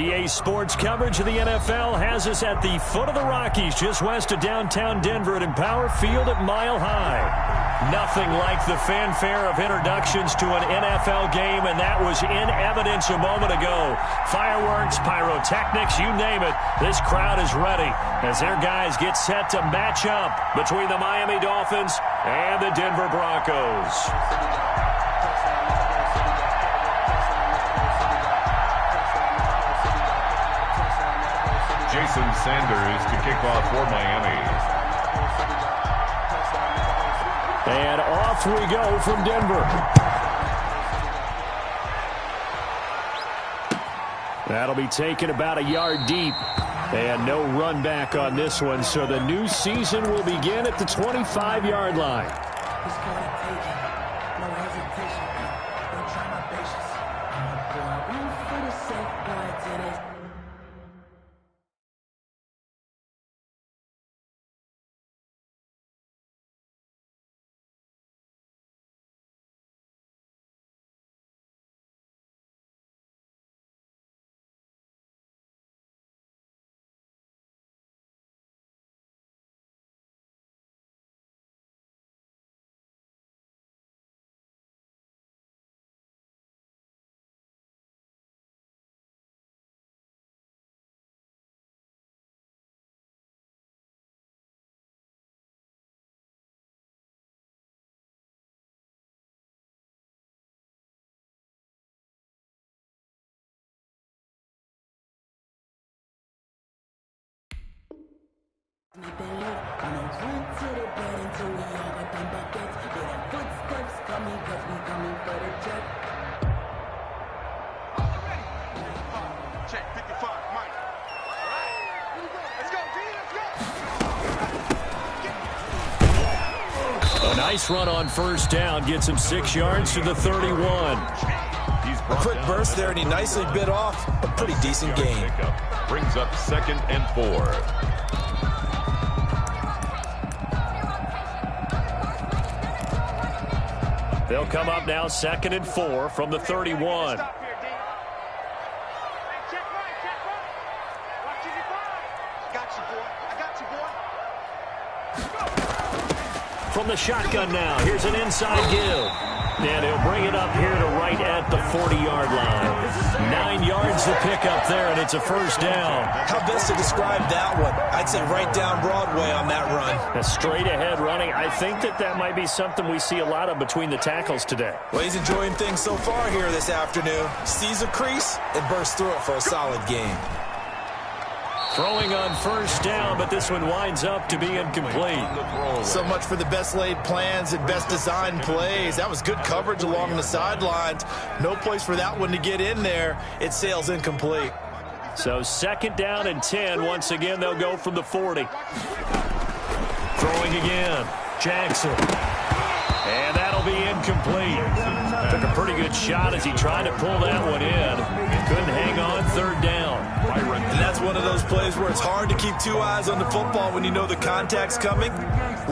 EA Sports coverage of the NFL has us at the foot of the Rockies, just west of downtown Denver at Empower Field at Mile High. Nothing like the fanfare of introductions to an NFL game, and that was in evidence a moment ago. Fireworks, pyrotechnics, you name it. This crowd is ready as their guys get set to match up between the Miami Dolphins and the Denver Broncos. Jason Sanders to kick off for Miami. And off we go from Denver. That'll be taken about a yard deep. And no run back on this one, so the new season will begin at the 25-yard line. A nice run on first down gets him 6 yards to the 31. A quick burst there, and he nicely bit off a pretty decent gain. Brings up 2nd and 4. They'll come up now 2nd and 4 from the 31. From the shotgun now, here's an inside give. And he'll bring it up here to right at the 40-yard line. 9 yards to pick up there, and it's a first down. How best to describe that one? I'd say right down Broadway on that run. A straight-ahead running. I think that might be something we see a lot of between the tackles today. Well, he's enjoying things so far here this afternoon. Sees a crease and bursts through it for a solid gain. Throwing on first down, but this one winds up to be incomplete. So much for the best laid plans and best designed plays. That was good coverage along the sidelines. No place for that one to get in there. It sails incomplete. So 2nd down and 10. Once again, they'll go from the 40. Throwing again. Jackson. And that'll be incomplete. Took a pretty good shot as he tried to pull that one in. Couldn't hang on. 3rd down. And that's one of those plays where it's hard to keep 2 eyes on the football when you know the contact's coming,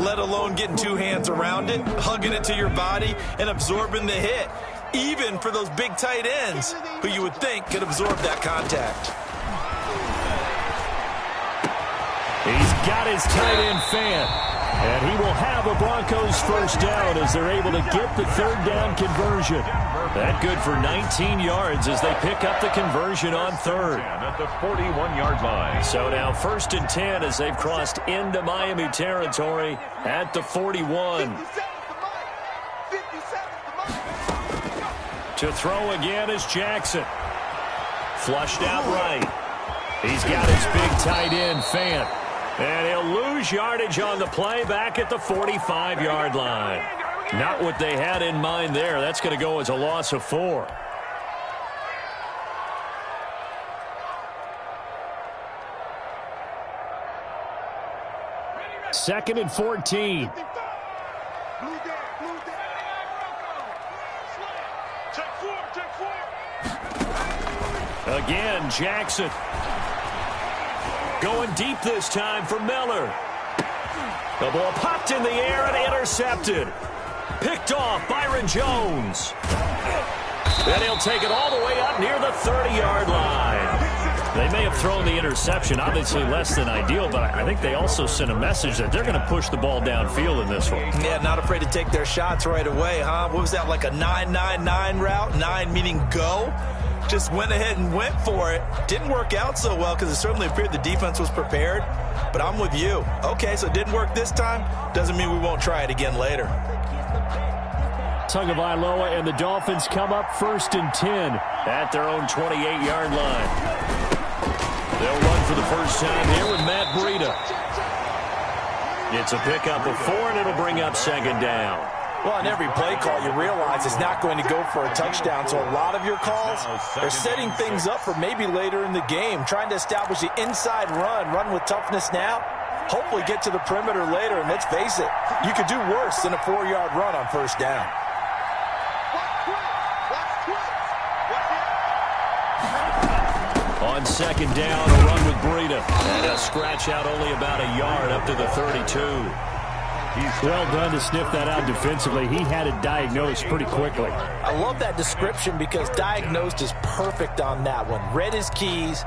let alone getting 2 hands around it, hugging it to your body, and absorbing the hit, even for those big tight ends who you would think could absorb that contact. He's got his tight end fan. And he will have a Broncos first down as they're able to get the 3rd down conversion. That good for 19 yards as they pick up the conversion on 3rd. At the 41-yard line. So now 1st and 10 as they've crossed into Miami territory at the 41. To throw again is Jackson. Flushed out right. He's got his big tight end fan. And he'll lose yardage on the play back at the 45-yard line. Not what they had in mind there. That's going to go as a loss of 4. Second and 14. Again, Jackson. Going deep this time for Miller. The ball popped in the air and intercepted. Picked off Byron Jones. Then he'll take it all the way up near the 30-yard line. They may have thrown the interception, obviously less than ideal, but I think they also sent a message that they're going to push the ball downfield in this one. Yeah, not afraid to take their shots right away, huh? What was that, like a 9-9-9 route? 9 meaning go? Just went ahead and went for it. Didn't work out so well because it certainly appeared the defense was prepared. But I'm with you. Okay, so it didn't work this time. Doesn't mean we won't try it again later. Tagovailoa and the Dolphins come up 1st and 10 at their own 28-yard line. They'll run for the first time here with Matt Breida. It's a pickup of 4, and it'll bring up 2nd down. Well, on every play call, you realize it's not going to go for a touchdown. So a lot of your calls are setting things up for maybe later in the game, trying to establish the inside run with toughness now, hopefully get to the perimeter later. And let's face it, you could do worse than a 4-yard run on 1st down. On 2nd down, a run with Breida. And a scratch out only about a yard up to the 32. Well done to sniff that out defensively. He had it diagnosed pretty quickly. I love that description because diagnosed is perfect on that one. Read his keys,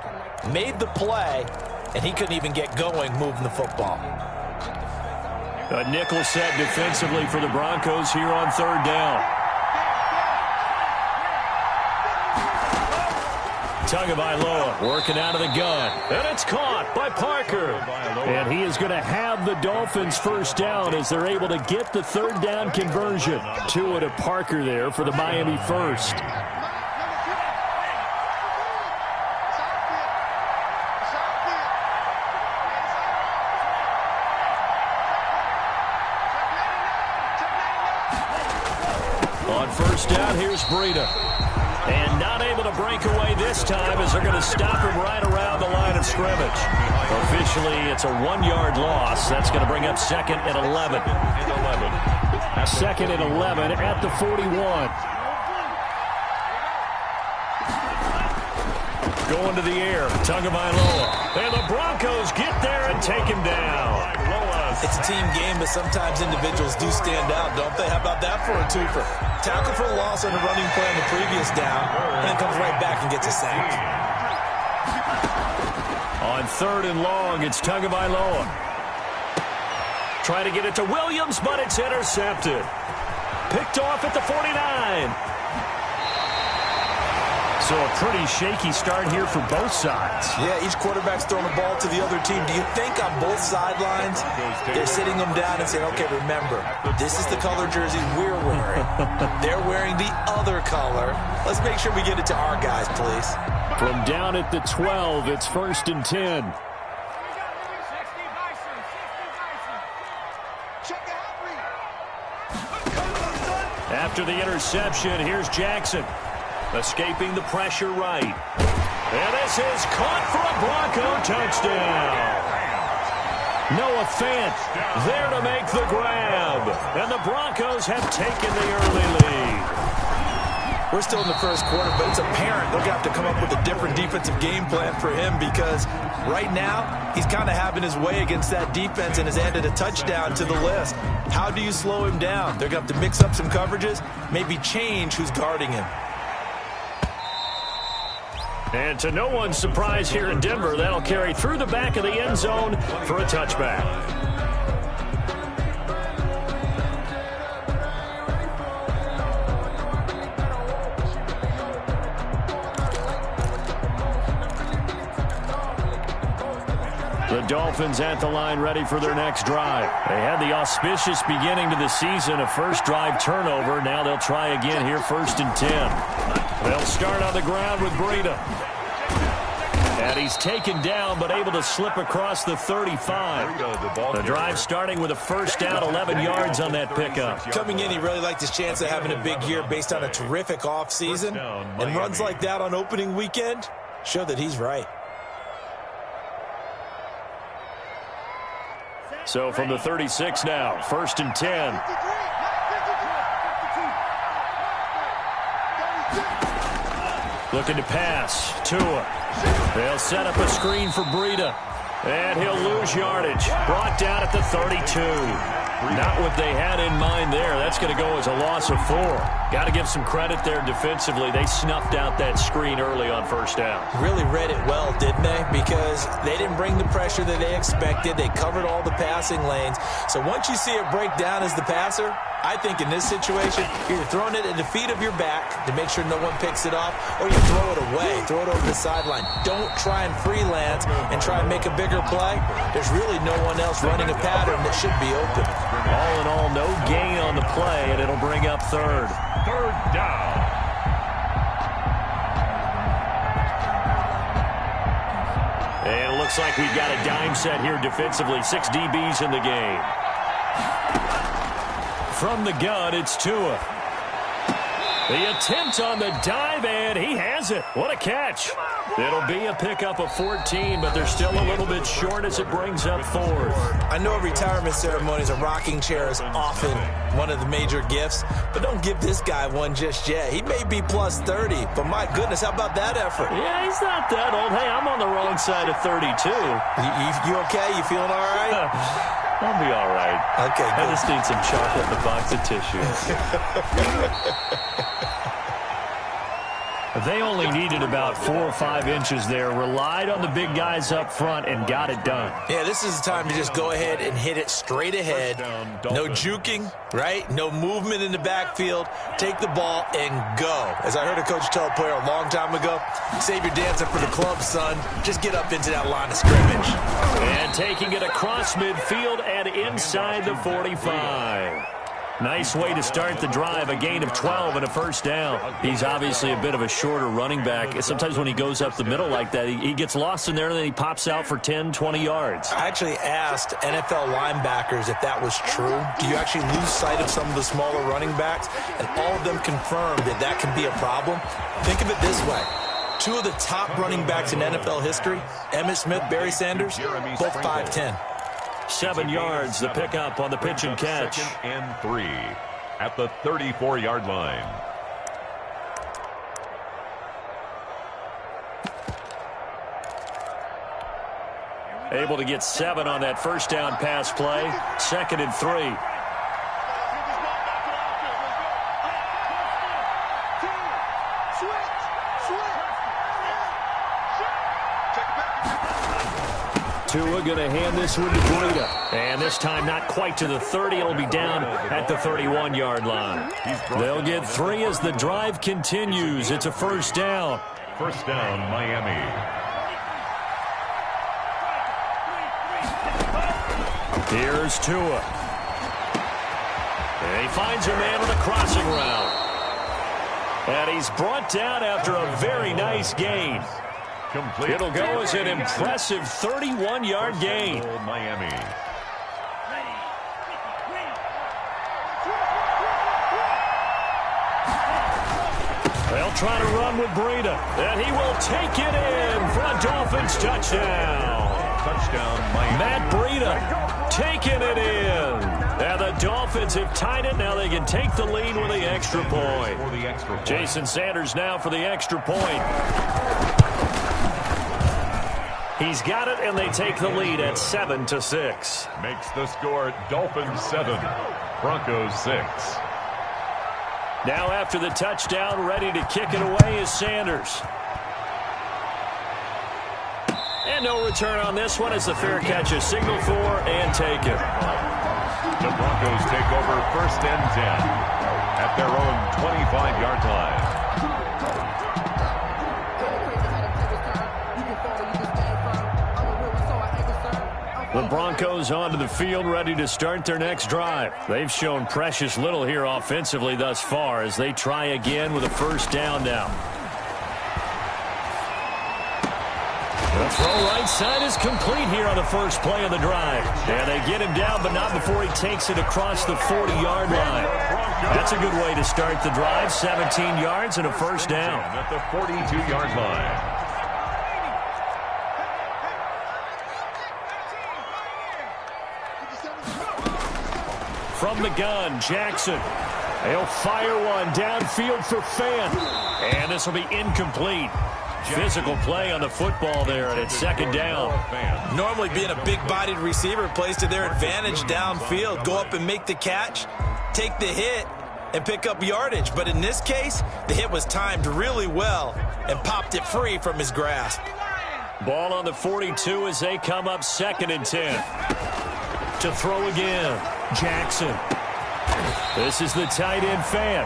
made the play, and he couldn't even get going moving the football. A nickel set defensively for the Broncos here on 3rd down. Tagovailoa working out of the gun. And it's caught by Parker. And he is going to have the Dolphins 1st down as they're able to get the 3rd down conversion. Tua to Parker there for the Miami 1st. On 1st down, here's Breida. And not able to break away this time as they're going to stop him right around the line of scrimmage. Officially, it's a 1-yard loss. That's going to bring up 2nd and 11. 2nd and 11 at the 41. Going to the air, Tagovailoa. And the Broncos get there and take him down. It's a team game, but sometimes individuals do stand out, don't they? How about that for a twofer? Tackle for a loss on a running play on the previous down, and then comes right back and gets a sack. On 3rd and long, it's Tagovailoa. Trying to get it to Williams, but it's intercepted. Picked off at the 49. So a pretty shaky start here for both sides. Yeah, each quarterback's throwing the ball to the other team. Do you think on both sidelines they're sitting them down and saying, okay, remember, this is the color jersey we're wearing. They're wearing the other color. Let's make sure we get it to our guys, please. From down at the 12, it's 1st and 10. After the interception, here's Jackson. Escaping the pressure right. And this is caught for a Bronco touchdown. Noah Fant there to make the grab. And the Broncos have taken the early lead. We're still in the 1st quarter, but it's apparent they're going to have to come up with a different defensive game plan for him because right now he's kind of having his way against that defense and has added a touchdown to the list. How do you slow him down? They're going to have to mix up some coverages, maybe change who's guarding him. And to no one's surprise here in Denver, that'll carry through the back of the end zone for a touchback. The Dolphins at the line ready for their next drive. They had the auspicious beginning to the season, a first drive turnover. Now they'll try again here, 1st and 10. They'll start on the ground with Breida. And he's taken down, but able to slip across the 35. The drive starting with a 1st down, 11 yards on that pickup. Coming in, he really liked his chance of having a big year based on a terrific offseason. And runs like that on opening weekend show that he's right. So from the 36 now, 1st and 10. Looking to pass. Tua. They'll set up a screen for Breida. And he'll lose yardage. Brought down at the 32. Not what they had in mind there. That's going to go as a loss of 4. Got to give some credit there defensively. They snuffed out that screen early on first down. Really read it well, didn't they? Because they didn't bring the pressure that they expected. They covered all the passing lanes. So once you see it break down as the passer, I think in this situation, you're throwing it at the feet of your back to make sure no one picks it off, or you throw it away, throw it over the sideline. Don't try and freelance and try and make a bigger play. There's really no one else running a pattern that should be open. All in all, no gain on the play, and it'll bring up third. Third down. And it looks like we've got a dime set here defensively. 6 DBs in the game. From the gun, it's Tua. The attempt on the dive, and he has it. What a catch. It'll be a pickup of 14, but they're still a little bit short as it brings up 4th. I know retirement ceremonies, a rocking chair is often one of the major gifts, but don't give this guy one just yet. He may be plus 30, but my goodness, how about that effort? Yeah, he's not that old. Hey, I'm on the wrong side of 32. You okay? You feeling all right? I'll be all right. Okay, good. I just need some chocolate and a box of tissues. They only needed about 4 or 5 inches there, relied on the big guys up front, and got it done. Yeah, this is the time to just go ahead and hit it straight ahead. No juking, right? No movement in the backfield. Take the ball and go. As I heard a coach tell a player a long time ago, save your dancing for the club, son. Just get up into that line of scrimmage. And taking it across midfield and inside the 45. Nice way to start the drive, a gain of 12 and a first down. He's obviously a bit of a shorter running back. Sometimes when he goes up the middle like that, he gets lost in there and then he pops out for 10, 20 yards. I actually asked NFL linebackers if that was true. Do you actually lose sight of some of the smaller running backs? And all of them confirmed that that can be a problem. Think of it this way. 2 of the top running backs in NFL history, Emmitt Smith, Barry Sanders, both 5'10". 7 yards, the pickup on the pitch and catch. 2nd and 3 at the 34-yard line. Able to get 7 on that first down pass play. 2nd and 3. Tua going to hand this one to Breida. And this time not quite to the 30. It'll be down at the 31-yard line. They'll get 3 as the drive continues. It's a first down. First down, Miami. Here's Tua. And he finds a man on the crossing route. And he's brought down after a very nice gain. Complete. It'll go as an impressive 31-yard gain. Miami. They'll try to run with Breida, and he will take it in for a Dolphins touchdown. Touchdown, Miami. Matt Breida taking it in. And the Dolphins have tied it. Now they can take the lead with the extra point. Jason Sanders now for the extra point. He's got it, and they take the lead at 7-6. Makes the score Dolphins 7, Broncos 6. Now after the touchdown, ready to kick it away is Sanders. And no return on this one as the fair catch is signaled for and taken. The Broncos take over 1st and 10 at their own 25-yard line. The Broncos onto the field, ready to start their next drive. They've shown precious little here offensively thus far as they try again with a first down now. The throw right side is complete here on the first play of the drive. And they get him down, but not before he takes it across the 40-yard line. That's a good way to start the drive. 17 yards and a first down. At the 42-yard line. From the gun, Jackson. He'll fire one downfield for Fan. And this will be incomplete. Physical play on the football there, and it's second down. Normally being a big-bodied receiver plays to their advantage downfield. Go up and make the catch, take the hit, and pick up yardage. But in this case, the hit was timed really well and popped it free from his grasp. Ball on the 42 as they come up 2nd and 10. To throw again, Jackson. This is the tight end fan.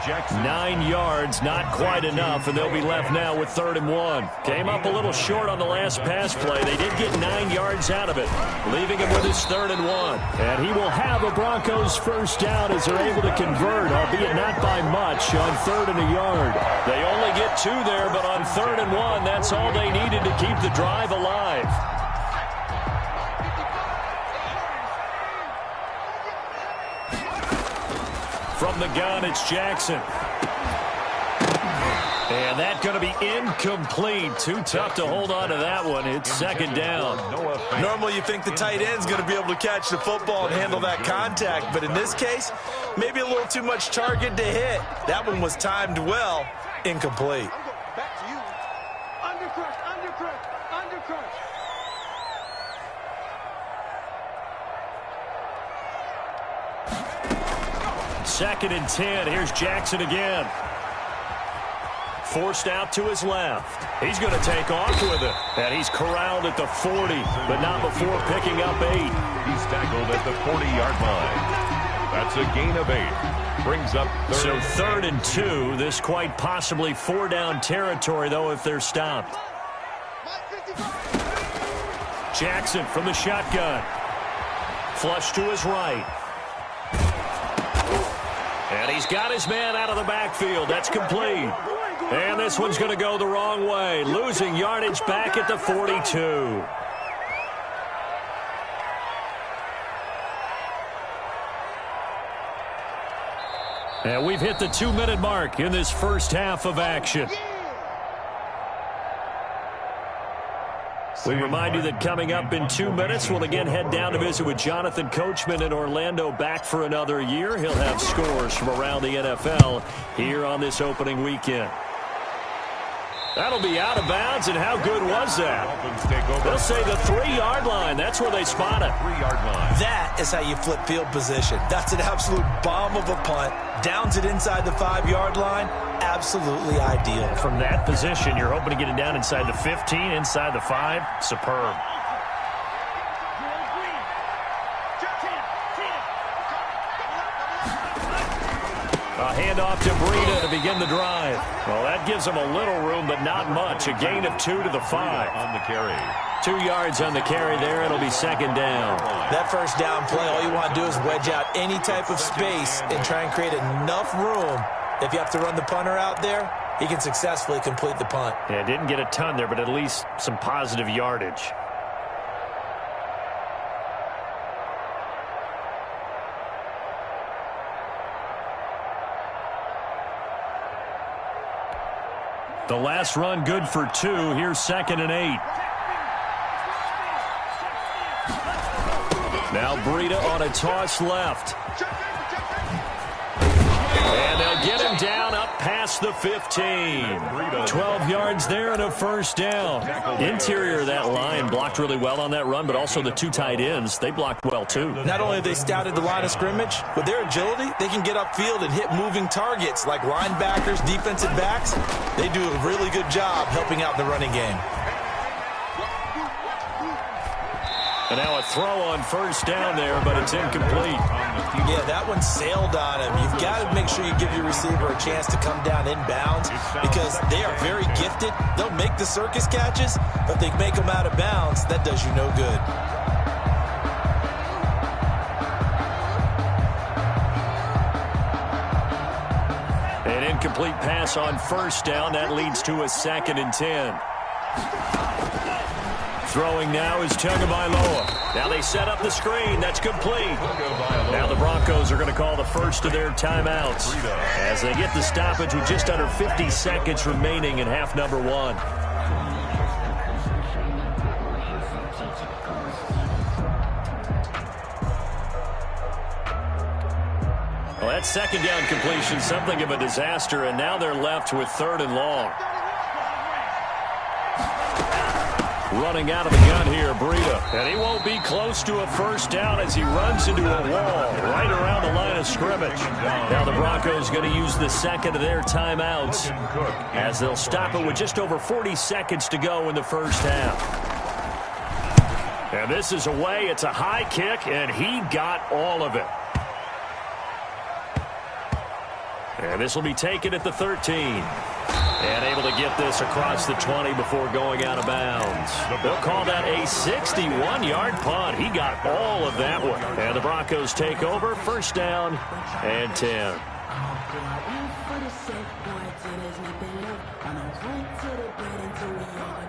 9 yards, not quite enough, and they'll be left now with 3rd and 1. Came up a little short on the last pass play. They did get 9 yards out of it, leaving him with his 3rd and 1. And he will have a Broncos first down as they're able to convert, albeit not by much, on 3rd and a yard. They only get 2 there, but on 3rd and 1, that's all they needed to keep the drive alive. From the gun, it's Jackson. And that's going to be incomplete. Too tough to hold on to that one. It's 2nd down. Normally you think the tight end's going to be able to catch the football and handle that contact, but in this case, maybe a little too much target to hit. That one was timed well. Incomplete. Back to you. Undercrush, undercrush, undercrush. Second and 10. Here's Jackson again. Forced out to his left. He's going to take off with it. And he's corralled at the 40, but not before picking up 8. He's tackled at the 40-yard line. That's a gain of 8. Brings up 3rd. So 3rd and 2. This quite possibly 4-down territory, though, if they're stopped. Jackson from the shotgun. Flush to his right. And he's got his man out of the backfield. That's complete. And this one's going to go the wrong way. Losing yardage back at the 42. And we've hit the 2-minute mark in this first half of action. We remind you that coming up in 2 minutes, we'll again head down to visit with Jonathan Coachman in Orlando, back for another year. He'll have scores from around the NFL here on this opening weekend. That'll be out of bounds, and how good was that? They'll say the 3-yard line. That's where they spot it. 3-yard line. That is how you flip field position. That's an absolute bomb of a punt. Downs it inside the 5-yard line. Absolutely ideal. From that position, you're hoping to get it down inside the 15, inside the 5. Superb. A handoff to Breida to begin the drive. Well, that gives them a little room, but not much. A gain of 2 to the 5. On the carry. 2 yards on the carry there. It'll be 2nd down. That first down play, all you want to do is wedge out any type of space and try and create enough room. If you have to run the punter out there, he can successfully complete the punt. Yeah, didn't get a ton there, but at least some positive yardage. The last run good for 2. Here's 2nd and 8. Now Breida on a toss left. And they'll get him down up past the 15. 12 yards there and a first down. Interior of that line blocked really well on that run, but also the 2 tight ends, they blocked well too. Not only have they scouted the line of scrimmage, with their agility, they can get upfield and hit moving targets like linebackers, defensive backs. They do a really good job helping out the running game. And now a throw on first down there, but it's incomplete. Yeah, that one sailed on him. You've got to make sure you give your receiver a chance to come down inbounds because they are very gifted. They'll make the circus catches, but they make them out of bounds. That does you no good. An incomplete pass on first down. That leads to a 2nd and 10. Throwing now is Tagovailoa. Now they set up the screen. That's complete. Now the Broncos are going to call the first of their timeouts as they get the stoppage with just under 50 seconds remaining in half number 1. Well, that 2nd down completion, something of a disaster, and now they're left with 3rd and long. Running out of the gun here, Breida. And he won't be close to a first down as he runs into a wall right around the line of scrimmage. Now the Broncos going to use the second of their timeouts as they'll stop it with just over 40 seconds to go in the first half. And this is away. It's a high kick, and he got all of it. And this will be taken at the 13. And able to get this across the 20 before going out of bounds. They'll call that a 61-yard punt. He got all of that one. And the Broncos take over, first down and 10.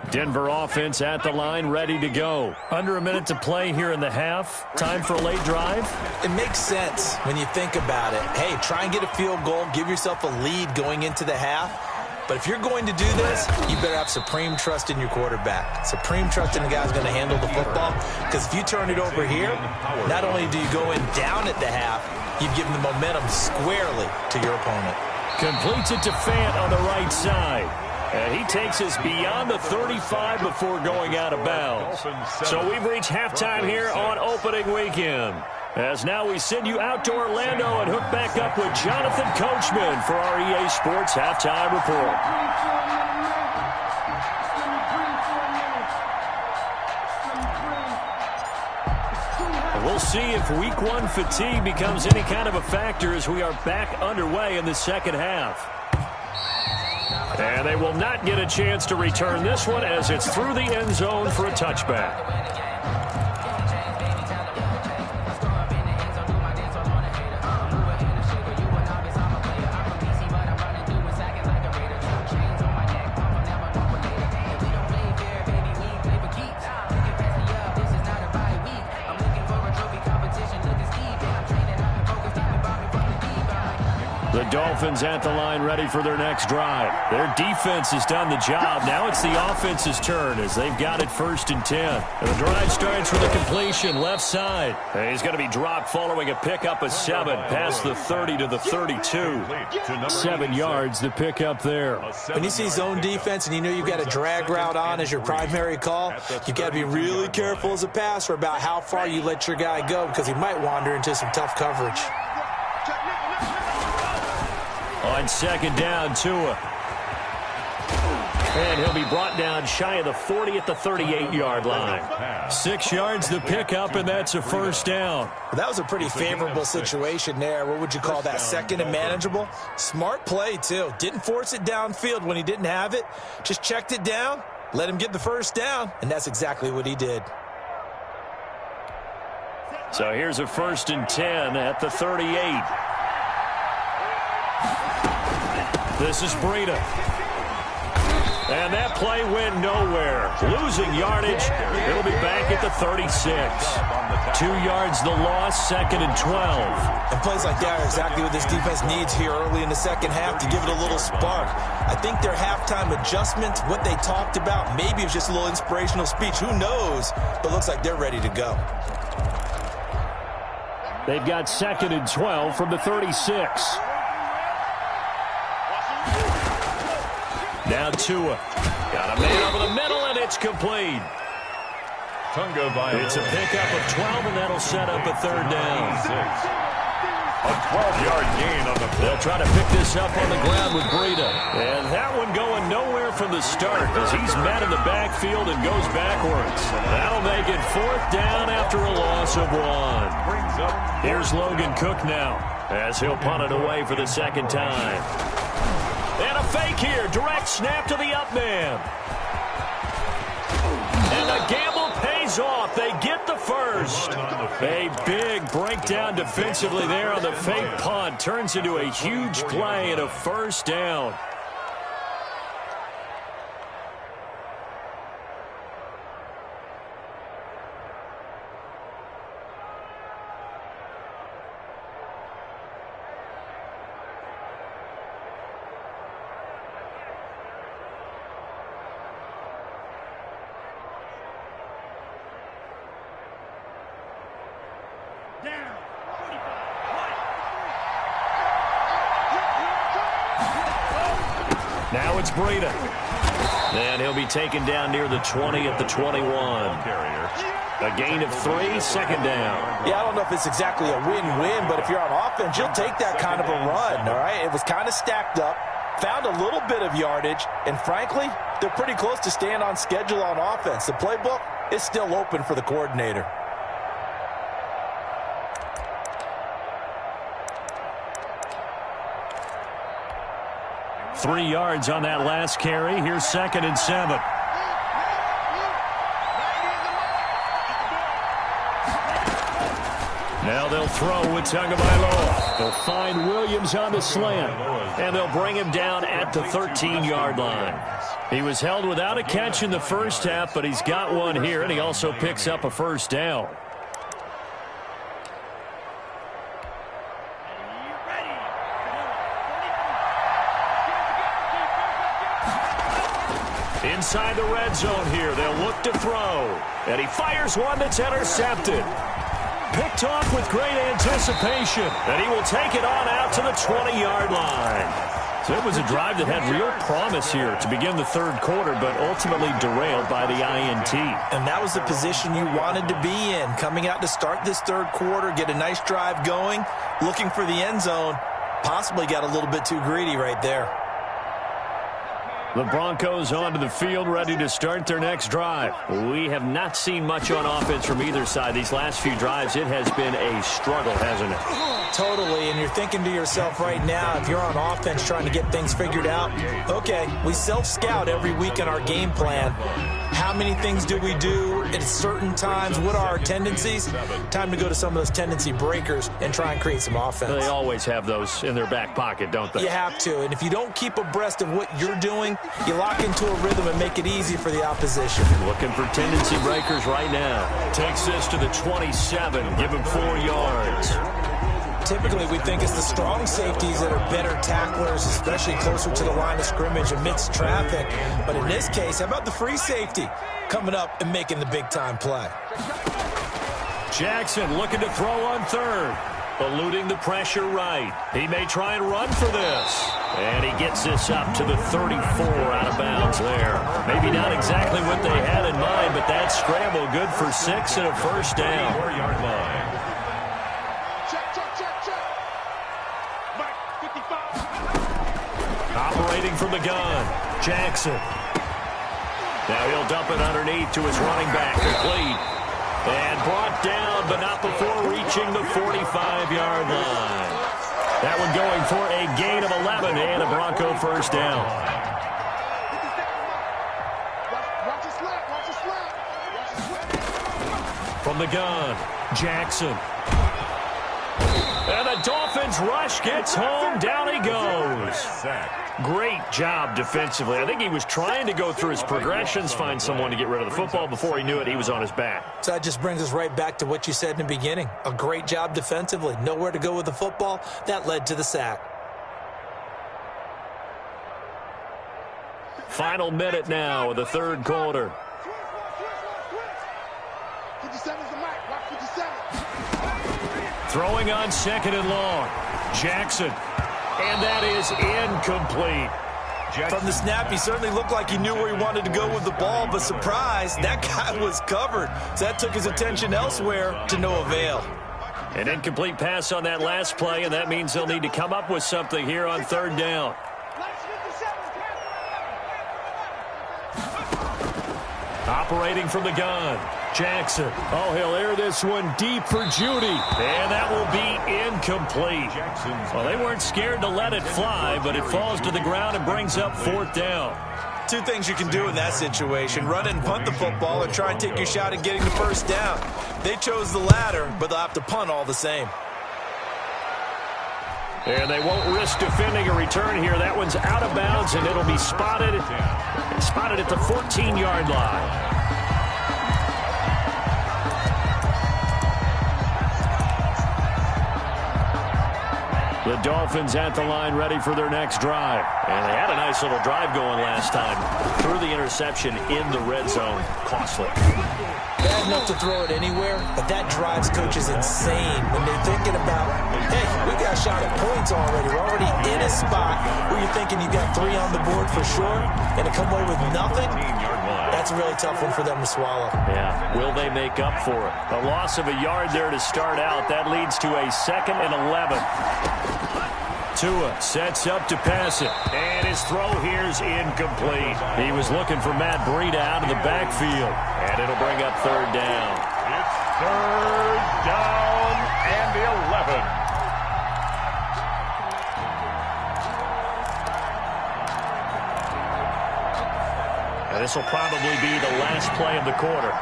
Denver offense at the line, ready to go. Under a minute to play here in the half. Time for a late drive. It makes sense when you think about it. Hey, try and get a field goal. Give yourself a lead going into the half. But if you're going to do this, you better have supreme trust in your quarterback. Supreme trust in the guy who's going to handle the football. Because if you turn it over here, not only do you go in down at the half, you've given the momentum squarely to your opponent. Completes it to Fant on the right side. And he takes us beyond the 35 before going out of bounds. So we've reached halftime here on opening weekend. As now we send you out to Orlando and hook back up with Jonathan Coachman for our EA Sports Halftime Report. We'll see if Week 1 fatigue becomes any kind of a factor as we are back underway in the second half. And they will not get a chance to return this one as it's through the end zone for a touchback. The Dolphins at the line ready for their next drive. Their defense has done the job. Now it's the offense's turn as they've got it 1st and 10. And the drive starts with a completion left side. And he's going to be dropped following a pickup of 7 past the 30 to the 32. 7 yards the pickup there. When you see zone defense and you know you've got a drag route on as your primary call, you've got to be really careful as a passer about how far you let your guy go because he might wander into some tough coverage. On 2nd down, Tua. And he'll be brought down shy of the 40 at the 38-yard line. 6 yards the pickup, and that's a first down. Well, that was a pretty favorable situation there. What would you call that, 2nd and manageable? Smart play, too. Didn't force it downfield when he didn't have it. Just checked it down, let him get the first down, and that's exactly what he did. So here's a 1st and 10 at the 38. This is Breida. And that play went nowhere. Losing yardage. It'll be back at the 36. 2 yards the loss, 2nd and 12. And plays like that are exactly what this defense needs here early in the second half to give it a little spark. I think their halftime adjustment, what they talked about, maybe it was just a little inspirational speech. Who knows? But looks like they're ready to go. They've got 2nd and 12 from the 36. Now Tua. Got a man over the middle, and it's complete. It's a pickup of 12, and that'll set up a 3rd down. A 12-yard gain on the play. They'll try to pick this up on the ground with Breida. And that one going nowhere from the start as he's met in the backfield and goes backwards. That'll make it 4th down after a loss of 1. Here's Logan Cook now as he'll punt it away for the 2nd time. And a fake here. Direct snap to the up man. And the gamble pays off. They get the first. A big breakdown defensively there on the fake punt. Turns into a huge play and a 1st down. Now it's Breida. And he'll be taken down near the 20 at the 21. A gain of 3, second down. Yeah, I don't know if it's exactly a win-win, but if you're on offense, you'll take that kind of a run, all right? It was kind of stacked up, found a little bit of yardage, and frankly, they're pretty close to staying on schedule on offense. The playbook is still open for the coordinator. Three yards on that last carry. Here's 2nd and 7. Now they'll throw with Tagovailoa. They'll find Williams on the slant, and they'll bring him down at the 13-yard line. He was held without a catch in the first half, but he's got one here, and he also picks up a first down. Inside the red zone here, they'll look to throw. And he fires one that's intercepted. Picked off with great anticipation. And he will take it on out to the 20-yard line. So it was a drive that had real promise here to begin the third quarter, but ultimately derailed by the INT. And that was the position you wanted to be in. Coming out to start this third quarter, get a nice drive going, looking for the end zone. Possibly got a little bit too greedy right there. The Broncos onto the field, ready to start their next drive. We have not seen much on offense from either side. These last few drives, it has been a struggle, hasn't it? Totally, and you're thinking to yourself right now, if you're on offense trying to get things figured out, okay, we self-scout every week in our game plan. How many things do we do at certain times? What are our tendencies? Time to go to some of those tendency breakers and try and create some offense. They always have those in their back pocket, don't they? You have to, and if you don't keep abreast of what you're doing, you lock into a rhythm and make it easy for the opposition. Looking for tendency breakers right now. Takes this to the 27, give him 4 yards. Typically, we think it's the strong safeties that are better tacklers, especially closer to the line of scrimmage amidst traffic. But in this case, how about the free safety coming up and making the big-time play? Jackson looking to throw on third. Eluding the pressure right. He may try and run for this. And he gets this up to the 34 out of bounds there. Maybe not exactly what they had in mind, but that scramble good for 6 and a first down. 4-yard line. Operating from the gun, Jackson. Now he'll dump it underneath to his running back, complete. And brought down, but not before reaching the 45-yard line. That one going for a gain of 11 and a Bronco first down. From the gun, Jackson. And the Dolphins rush gets home. Down he goes. Great job defensively. I think he was trying to go through his progressions, find someone to get rid of the football. Before he knew it, he was on his back. So that just brings us right back to what you said in the beginning. A great job defensively. Nowhere to go with the football. That led to the sack. Final minute now of the third quarter. 57 is the mic. Watch 57. Throwing on 2nd and long. Jackson. And that is incomplete. From the snap, he certainly looked like he knew where he wanted to go with the ball, but surprise, that guy was covered. So that took his attention elsewhere to no avail. An incomplete pass on that last play, and that means they'll need to come up with something here on third down. Operating from the gun, Jackson. Oh, he'll air this one deep for Judy. And that will be incomplete. Well, they weren't scared to let it fly, but it falls to the ground and brings up 4th down. Two things you can do in that situation. Run and punt the football or try and take your shot at getting the first down. They chose the latter, but they'll have to punt all the same. And they won't risk defending a return here. That one's out of bounds, and it'll be spotted at the 14-yard line. The Dolphins at the line ready for their next drive. And they had a nice little drive going last time. Threw the interception in the red zone. Costly. Bad enough to throw it anywhere, but that drives coaches insane when they're thinking about, hey, we got a shot at points already. We're already in a spot where you're thinking you got 3 on the board for sure, and to come away with nothing, that's a really tough one for them to swallow. Yeah, will they make up for it? A loss of a yard there to start out. That leads to a 2nd and 11. Tua sets up to pass it, and his throw here's incomplete. He was looking for Matt Breida out of the backfield, and it'll bring up 3rd down. It's 3rd down and 11. And this will probably be the last play of the quarter.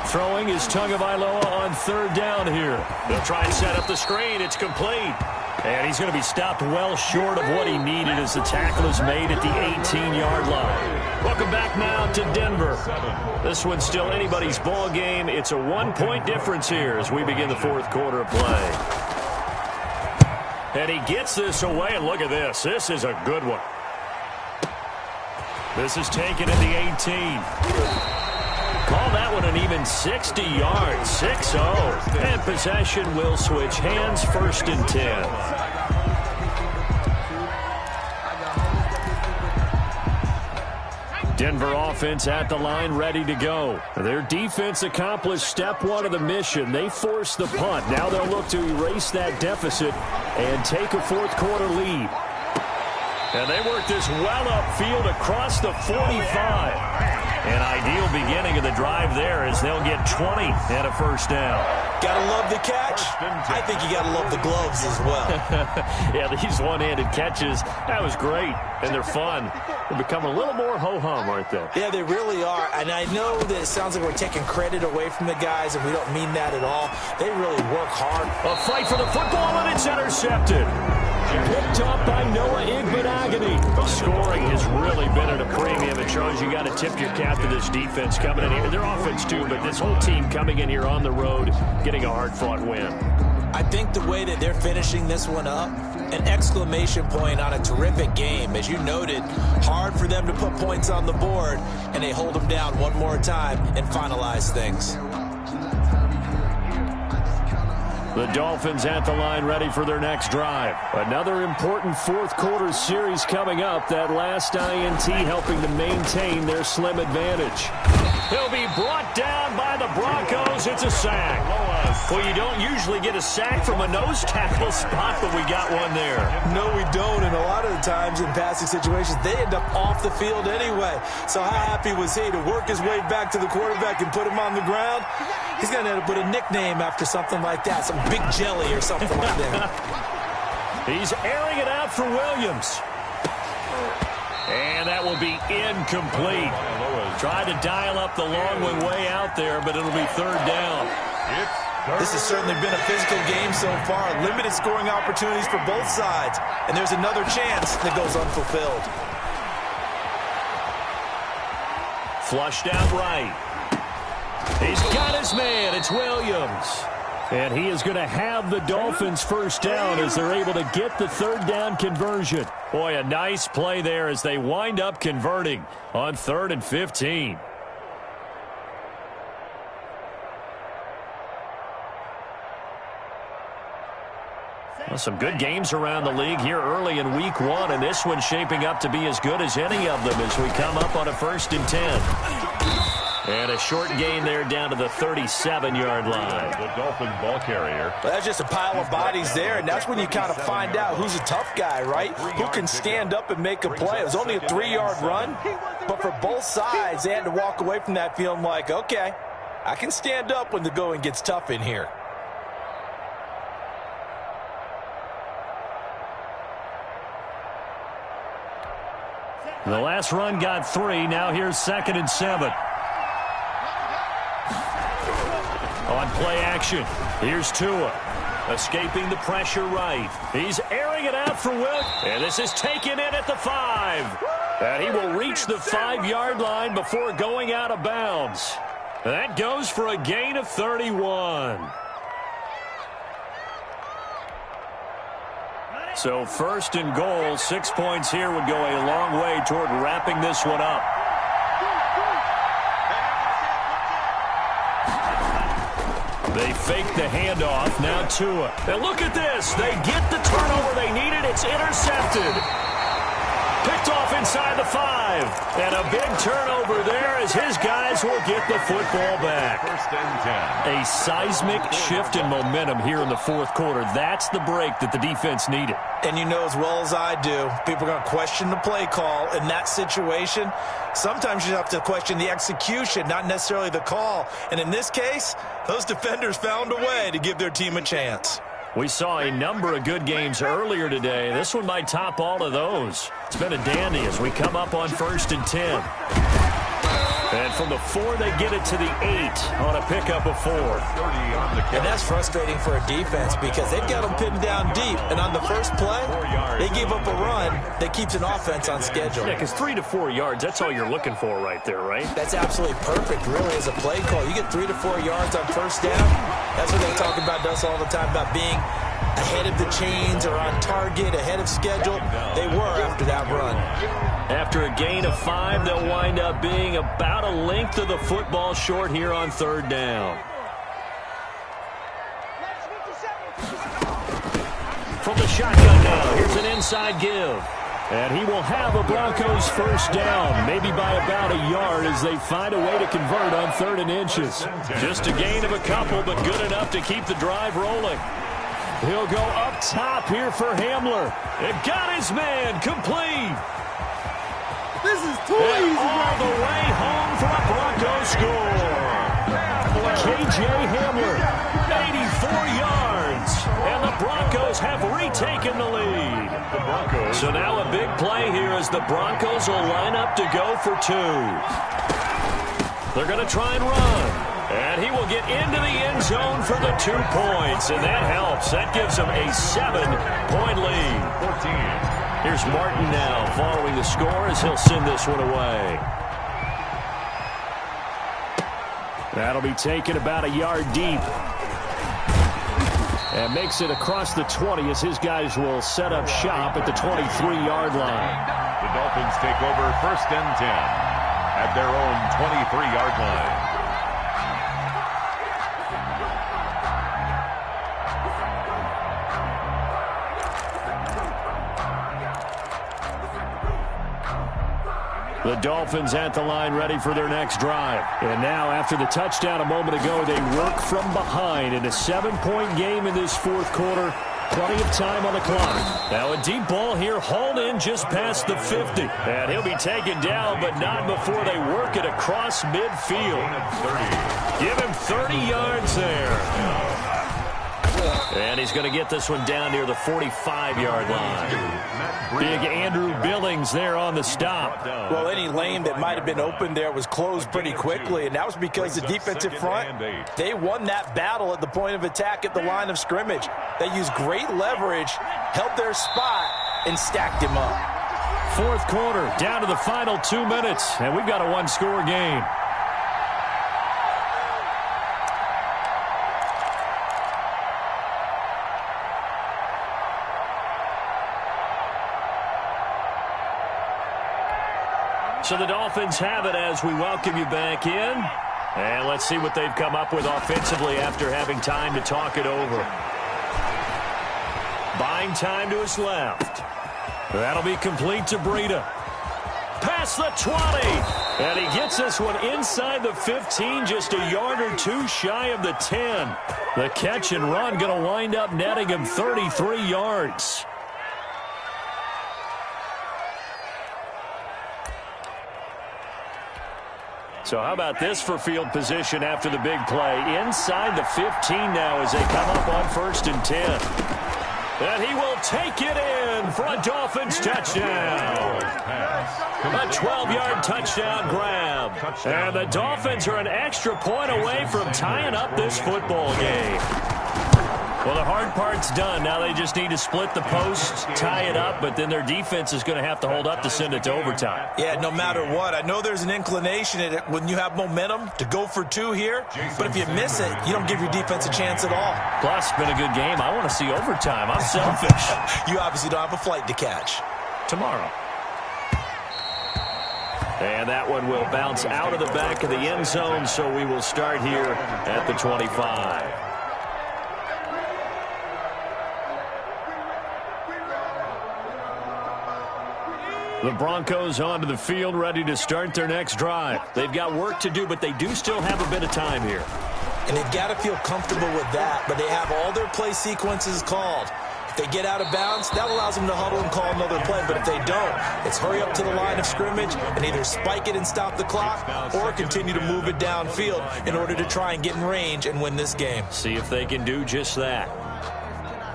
Throwing is Tagovailoa on 3rd down here. They'll try and set up the screen. It's complete. And he's going to be stopped well short of what he needed as the tackle is made at the 18-yard line. Welcome back now to Denver. This one's still anybody's ball game. It's a 1-point difference here as we begin the 4th quarter of play. And he gets this away, and look at this. This is a good one. This is taken at the 18. Call that one an even 60 yards, 6-0. And possession will switch hands, 1st and 10. Denver offense at the line, ready to go. Their defense accomplished step 1 of the mission. They forced the punt. Now they'll look to erase that deficit and take a 4th quarter lead. And they work this well upfield across the 45. An ideal beginning of the drive there as they'll get 20 and a 1st down. Gotta love the catch. I think you gotta love the gloves as well. Yeah, these one-handed catches, that was great, and they're fun. They're becoming a little more ho-hum, aren't they? Yeah, they really are, and I know that it sounds like we're taking credit away from the guys, and we don't mean that at all. They really work hard. A fight for the football, and it's intercepted. Picked up by Noah Igbenogany. Scoring has really been at a premium. It shows you got to tip your cap to this defense coming in here. Their offense, too, but this whole team coming in here on the road, getting a hard-fought win. I think the way that they're finishing this one up, an exclamation point on a terrific game. As you noted, hard for them to put points on the board, and they hold them down one more time and finalize things. The Dolphins at the line ready for their next drive. Another important 4th quarter series coming up. That last INT helping to maintain their slim advantage. He'll be brought down by the Broncos. It's a sack. Well, you don't usually get a sack from a nose tackle spot, but we got one there. No, we don't, and a lot of the times in passing situations, they end up off the field anyway. So how happy was he to work his way back to the quarterback and put him on the ground? He's going to end up with a nickname after something like that, some Big Jelly or something like that. He's airing it out for Williams. And that will be incomplete. Tried to dial up the long one way out there, but it'll be 3rd down. This has certainly been a physical game so far. Limited scoring opportunities for both sides. And there's another chance that goes unfulfilled. Flushed out right. He's got his man. It's Williams. And he is going to have the Dolphins 1st down as they're able to get the 3rd down conversion. Boy, a nice play there as they wind up converting on 3rd and 15. Well, some good games around the league here early in week 1, and this one's shaping up to be as good as any of them as we come up on a 1st and 10. And a short gain there down to the 37-yard line. The Dolphin ball carrier. Well, that's just a pile of bodies there, and that's when you kind of find out who's a tough guy, right? Who can stand up and make a play. It was only a 3-yard run, but for both sides, they had to walk away from that feeling like, okay, I can stand up when the going gets tough in here. The last run got 3. Now here's 2nd and 7. On play action, here's Tua. Escaping the pressure right. He's airing it out for Will. And this is taken in at the 5. And he will reach the 5-yard line before going out of bounds. That goes for a gain of 31. So first and goal, 6 points here would go a long way toward wrapping this one up. They fake the handoff, now Tua. And look at this. They get the turnover they needed. It's intercepted. Picked off inside the 5. And a big turnover there as his guys will get the football back. First and 10. A seismic shift in momentum here in the fourth quarter. That's the break that the defense needed. And you know as well as I do, people are going to question the play call in that situation. Sometimes you have to question the execution, not necessarily the call. And in this case, those defenders found a way to give their team a chance. We saw a number of good games earlier today. This one might top all of those. It's been a dandy as we come up on first and 10. And from the 4, they get it to the 8 on a pickup of 4. And that's frustrating for a defense because they've got them pinned down deep. And on the first play, they gave up a run that keeps an offense on schedule. Yeah, because 3 to 4 yards, that's all you're looking for right there, right? That's absolutely perfect, really, as a play call. You get 3 to 4 yards on first down. That's what they talk about us all the time, about being ahead of the chains or on target, ahead of schedule. They were after that run. After a gain of 5, they'll wind up being about a length of the football short here on third down. From the shotgun now, here's an inside give. And he will have a Broncos first down, maybe by about a yard as they find a way to convert on 3rd and inches. Just a gain of a couple, but good enough to keep the drive rolling. He'll go up top here for Hamler. It got his man complete. This is too easy. All the way home for a Broncos score. K.J. Hamler, 84 yards. And the Broncos have retaken the lead. So now a big play here as the Broncos will line up to go for 2. They're going to try and run. And he will get into the end zone for the 2 points. And that helps. That gives them a 7-point lead. 14. Here's Martin now following the score as he'll send this one away. That'll be taken about a yard deep. And makes it across the 20 as his guys will set up shop at the 23-yard line. The Dolphins take over first and 10 at their own 23-yard line. The Dolphins at the line ready for their next drive. And now after the touchdown a moment ago, they work from behind in a 7-point game in this fourth quarter. Plenty of time on the clock. Now a deep ball here hauled in just past the 50. And he'll be taken down, but not before they work it across midfield. Give him 30 yards there. And he's going to get this one down near the 45-yard line. Big Andrew Billings there on the stop. Well, any lane that might have been open there was closed pretty quickly, and that was because the defensive front, they won that battle at the point of attack at the line of scrimmage. They used great leverage, held their spot, and stacked him up. Fourth quarter, down to the final 2 minutes, and we've got a one-score game. So the Dolphins have it as we welcome you back in. And let's see what they've come up with offensively after having time to talk it over. Buying time to his left. That'll be complete to Breida. Past the 20. And he gets this one inside the 15, just a yard or 2 shy of the 10. The catch and run going to wind up netting him 33 yards. So how about this for field position after the big play? Inside the 15 now as they come up on first and 10. And he will take it in for a Dolphins touchdown. A 12-yard touchdown grab. And the Dolphins are an extra point away from tying up this football game. Well, the hard part's done. Now they just need to split the post, tie it up, but then their defense is going to have to hold up to send it to overtime. Yeah, no matter what. I know there's an inclination in it when you have momentum to go for two here, but if you miss it, you don't give your defense a chance at all. Plus, it's been a good game. I want to see overtime. I'm selfish. You obviously don't have a flight to catch. Tomorrow. And that one will bounce out of the back of the end zone, so we will start here at the 25. The Broncos onto the field, ready to start their next drive. They've got work to do, but they do still have a bit of time here. And they've got to feel comfortable with that, but they have all their play sequences called. If they get out of bounds, that allows them to huddle and call another play. But if they don't, it's hurry up to the line of scrimmage and either spike it and stop the clock or continue to move it downfield in order to try and get in range and win this game. See if they can do just that.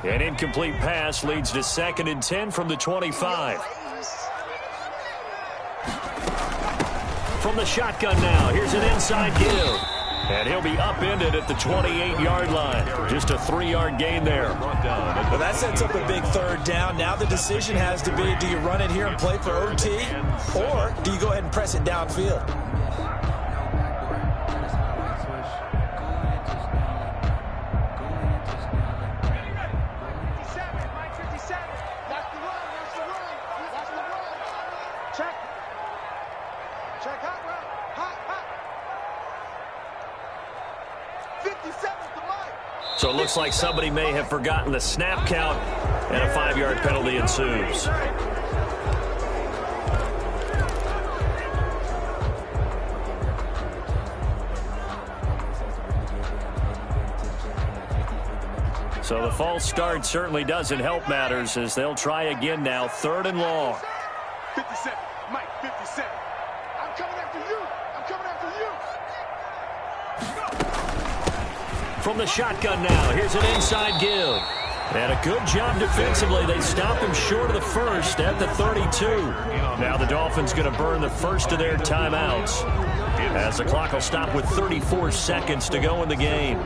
An incomplete pass leads to 2nd and 10 from the 25. From the shotgun now, here's an inside give. And he'll be upended at the 28-yard line. Just a 3-yard gain there. Well, that sets up a big 3rd down. Now the decision has to be, do you run it here and play for OT, or do you go ahead and press it downfield? So it looks like somebody may have forgotten the snap count, and a 5-yard penalty ensues. So the false start certainly doesn't help matters as they'll try again now, 3rd and long. 57, Mike, 57. I'm coming after you. I'm coming after you. From the shotgun now, here's an inside give. And a good job defensively. They stop him short of the first at the 32. Now the Dolphins going to burn the first of their timeouts as the clock will stop with 34 seconds to go in the game.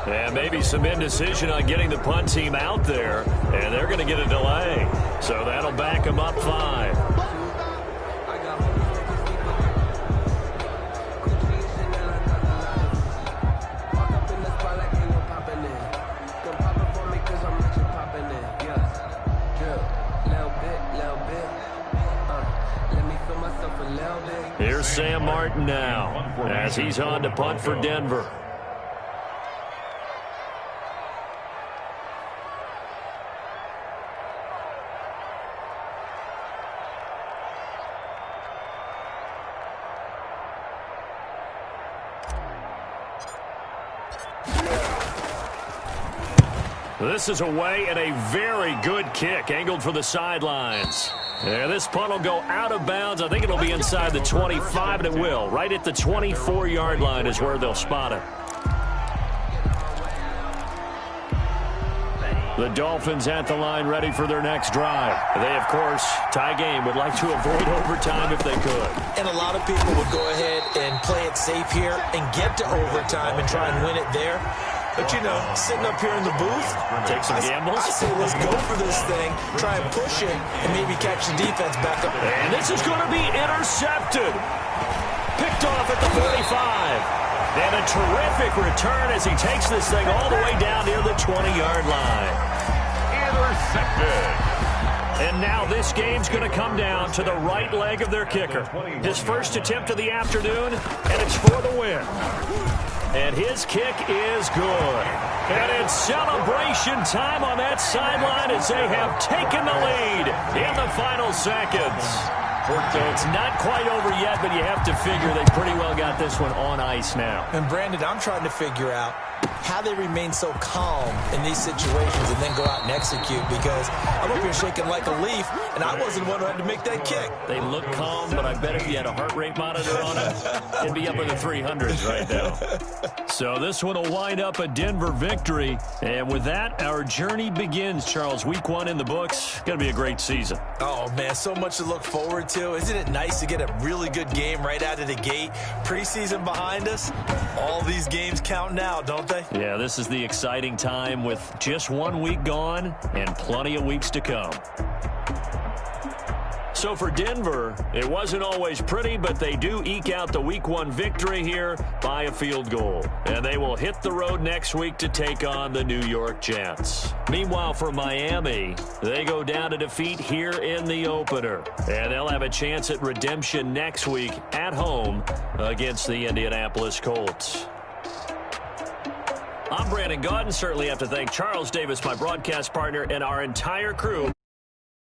And maybe some indecision on getting the punt team out there, and they're going to get a delay. So that'll back them up 5. Here's Sam Martin now as he's on to punt for Denver. This is away and a very good kick angled for the sidelines. And this punt will go out of bounds. I think it'll be inside the 25, and it will. Right at the 24-yard line is where they'll spot it. The Dolphins at the line ready for their next drive. They, of course, tie game, would like to avoid overtime if they could. And a lot of people would go ahead and play it safe here and get to overtime and try and win it there. But, you know, sitting up here in the booth, take some gambles. I say let's go for this thing, try and push it, and maybe catch the defense back up. And this is going to be intercepted. Picked off at the 45. And a terrific return as he takes this thing all the way down near the 20-yard line. Intercepted. And now this game's going to come down to the right leg of their kicker. His first attempt of the afternoon, and it's for the win. And his kick is good. And it's celebration time on that sideline as they have taken the lead in the final seconds. So it's not quite over yet, but you have to figure they pretty well got this one on ice now. And Brandon, I'm trying to figure out how they remain so calm in these situations and then go out and execute, because I'm up here shaking like a leaf, and I wasn't the one who had to make that kick. They look calm, but I bet if you had a heart rate monitor on it, it'd be up in the 300s right now. So this one will wind up a Denver victory. And with that, our journey begins, Charles. Week 1 in the books. Going to be a great season. Oh, man, so much to look forward to. Isn't it nice to get a really good game right out of the gate? Preseason behind us. All these games count now, don't they? Yeah, this is the exciting time with just 1 week gone and plenty of weeks to come. So for Denver, it wasn't always pretty, but they do eke out the Week 1 victory here by a field goal. And they will hit the road next week to take on the New York Jets. Meanwhile, for Miami, they go down to defeat here in the opener. And they'll have a chance at redemption next week at home against the Indianapolis Colts. I'm Brandon Gaudin. Certainly have to thank Charles Davis, my broadcast partner, and our entire crew.